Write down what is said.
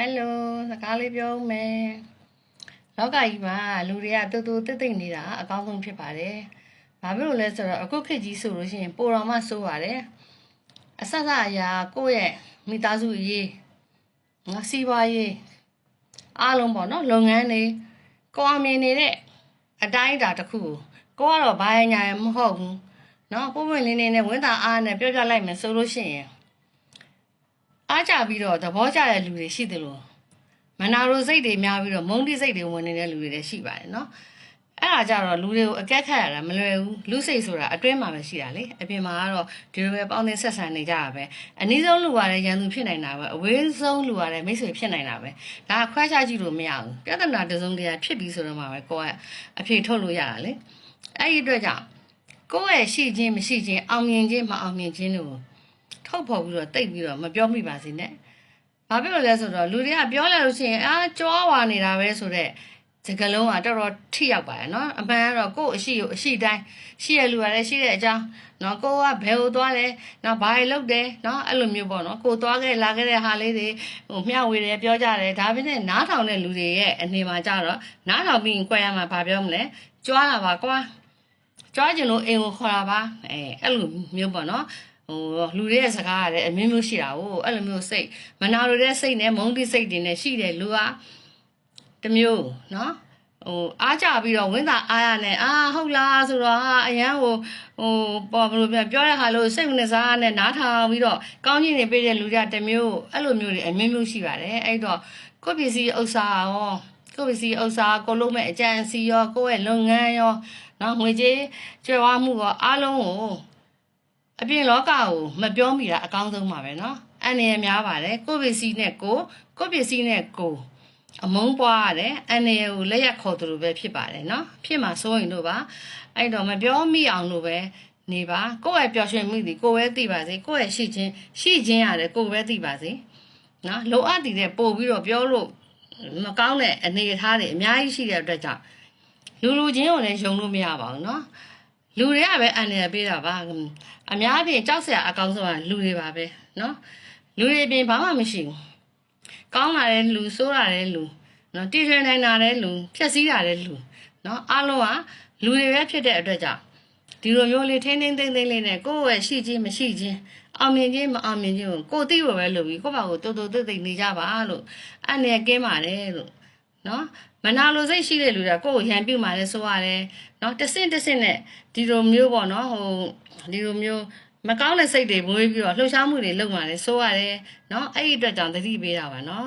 Hello စကားလေးပြောမယ်လောကကြီးမှာလူတွေကတူတူတိတ်တိတ်နေတာအကောင်းဆုံးဖြစ်ပါတယ်ဘာဖြစ်လို့လဲဆိုတော့အခုခေတ်ကြီးဆိုလို့ရှိရင်ပိုတော်မှဆိုးပါတယ်အဆက်ဆက်အရာကိုယ့်ရဲ့မိသားစုရေးငါစီးပွားရေးအားလုံးပေါ့နော်လုပ်ငန်းတွေကိုအောင်မြင်နေတဲ့အတိုင်းအတာတစ်ခုကိုကတော့ဘာညာမဟုတ်ဘူးနော်ပုံမှန်လေးလေးနဲ့ဝန်တာအားနဲ့ပြောပြလိုက်မယ်ဆိုလို့ရှိရင်အားကြပြီးတော့သဘောကျတဲ့လူတွေရှိတယ်လို့မနာလိုစိတ်တွေများပြီးတော့မုန်းတိစိတ်တွေဝင်နေတဲ့လူတွေလည်းရှိပါတယ်နော်အဲ့ဒါကြတော့လူတွေကိုအကက်ခတ်ရတာမလွယ်ဘူးလူစိတ်ဆိုတာအတွင်းမှာပဲရှိတာလေအပြင်မှာကတော့ဒီလိုပဲပေါင်းသင်းဆက်ဆံနေကြတာပဲအနည်းဆုံးလူရတဲ့ရန်သူဖြစ်နိုင်တာပဲအဝေးဆုံးလူရတဲ့မိတ်ဆွေဖြစ်နိုင်တာပဲဒါခွဲခြားကြည့်လို့မရဘူးပြဿနာတစုံတရာဖြစ်ပြီးဆိုတော့မှပဲကိုကအဖြေထုတ်လို့ရတာလေအဲ့ဒီအတွက်ကြောင့်ကိုယ့်ရဲ့ရှိခြင်းမရှိခြင်းအောင်မြင်ခြင်းမအောင်မြင်ခြင်းတို့ထုတ်ဖော်ပြီးတော့တိတ်ပြီးတော့မပြောမိပါစေနဲ့ဘာဖြစ်လို့လဲဆိုတော့လူတွေကပြောလိုက်လို့ရှိရင်ကြွားဝါနေတာပဲဆိုတော့စကလုံးကတော်တော်ထိရောက်ပါတယ်နော်အမှန်ကတော့ကိုယ့်အရှိကိုအရှိတိုင်းရှိရလူရတယ်ရှိတဲ့အကြောင်းနော်ကိုကဘယ်ကိုသွားလဲနော်ဘာတွေလုပ်တယ်နော်အဲ့လိုမျိုးပေါ့နော်ကိုသွားခဲ့လာခဲ့တဲ့ဟာလေးတွေမျှဝေတယ်ပြောကြတယ်ဒါပေမဲ့နားထောင်တဲ့လူတွေရဲ့အနေမှာကြတော့နားထောင်ပြီးရင်ကြွယ်ရမှာဘာပြောမလဲကြွားလာပါကွာကြွားကျင်လို့အိမ်ကိုခေါ်တာပါအဲ့လိုမျိုးပေါ့နော်လူတွေရဲ့စကားရတယ်အမျိုးမျိုးရှိတာကိုအဲ့လိုမျိုးစိတ်မနာလိုတဲ့စိတ်နဲ့မုန်းတိစိတ်တွေနဲ့ရှိတယ်လူကတမျိုးနော်အားကြပြီးတော့ဝင်းသာအားရနဲ့ဟုတ်လားဆိုတော့အရန်ကိုဘယ်လိုပြောတဲ့ခါလို့စိတ်ဝင်စားနဲ့နားထောင်ပြီးတော့ကောင်းကြီးနေပေးတဲ့လူတွေကတမျိုးအဲ့လိုမျိုးတွေအမျိုးမျိုးရှိပါတယ်အဲ့တော့ကိုယ့်ပစ္စည်းဥစ္စာရောကိုယ့်ပစ္စည်းဥစ္စာကိုလုံးမဲ့အကြံစီရောကိုယ့်ရဲ့လုပ်ငန်းရောနော်ငွေကြေးကြွယ်ဝမှုရောအားလုံးကိုအပြင်လောကကိုမပြောမိတာအကောင်းဆုံးပါပဲเนาะအန်ရများပါတယ်ကိုယ့်ပစ္စည်းနဲ့ကိုယ့်ပစ္စည်းနဲ့ကိုအမုန်းပွားရတယ်အန်ရကိုလက်ရက်ခေါ်သူလိုပဲဖြစ်ပါတယ်เนาะဖြစ်မှာစိုးရင်တို့ပါအဲ့တော့မပြောမိအောင်လို့ပဲနေပါကိုယ့်ရဲ့ပျော်ရွှင်မှုဒီကိုယ်ပဲသိပါစေကိုယ့်ရဲ့ရှိခြင်းရတယ်ကိုယ်ပဲသိပါစေเนาะလိုအပ်တဲ့ပို့ပြီးတော့ပြောလို့မကောင်းတဲ့အနေအထားတွေအများကြီးရှိတဲ့အတွက်ကြောင့်လူချင်းကိုလည်းယုံလို့မရပါဘူးเนาะလူတွေကပဲအန်ရပေးတာပါအများအပြားကြောက်စရာအကောင်းဆုံးကလူတွေပါပဲเนาะလူတွေပြင်ဘာမှမရှိဘူးကောင်းလာတဲ့လူဆိုးလာတဲ့လူเนาะတည်ထွင်နိုင်တာတဲ့လူဖြက်စီးတာတဲ့လူเนาะအားလုံးကလူတွေပဲဖြစ်တဲ့အတွက်ကြောင့်ဒီလိုမျိုးလေးထိန်းသိမ်းလေးနဲ့ကိုယ့်ရဲ့ရှိခြင်းမရှိခြင်းအောင်မြင်ခြင်းမအောင်မြင်ခြင်းကိုသိဖို့ပဲလုပ်ပြီးကိုယ့်ဘာကိုတိုးတိတ်နေကြပါလို့အဲ့နဲ့ကင်းပါတယ်လို့เนาะမနာလိုစိတ်ရှိတဲ့လူတွေကကိုယ့်ကိုရန်ပြုတ်มาလဲဆိုရတယ်เนาะတဆင့်နဲ့ဒီလိုမျိုးပေါ့เนาะဒီလိုမျိုးမကောင်းတဲ့စိတ်တွေမွေးပြီးတော့လှုပ်ရှားမှုတွေလုပ်มาလဲဆိုရတယ်เนาะအဲ့ဒီအတွက်ကြောင့်သတိပေးတာပါเนาะ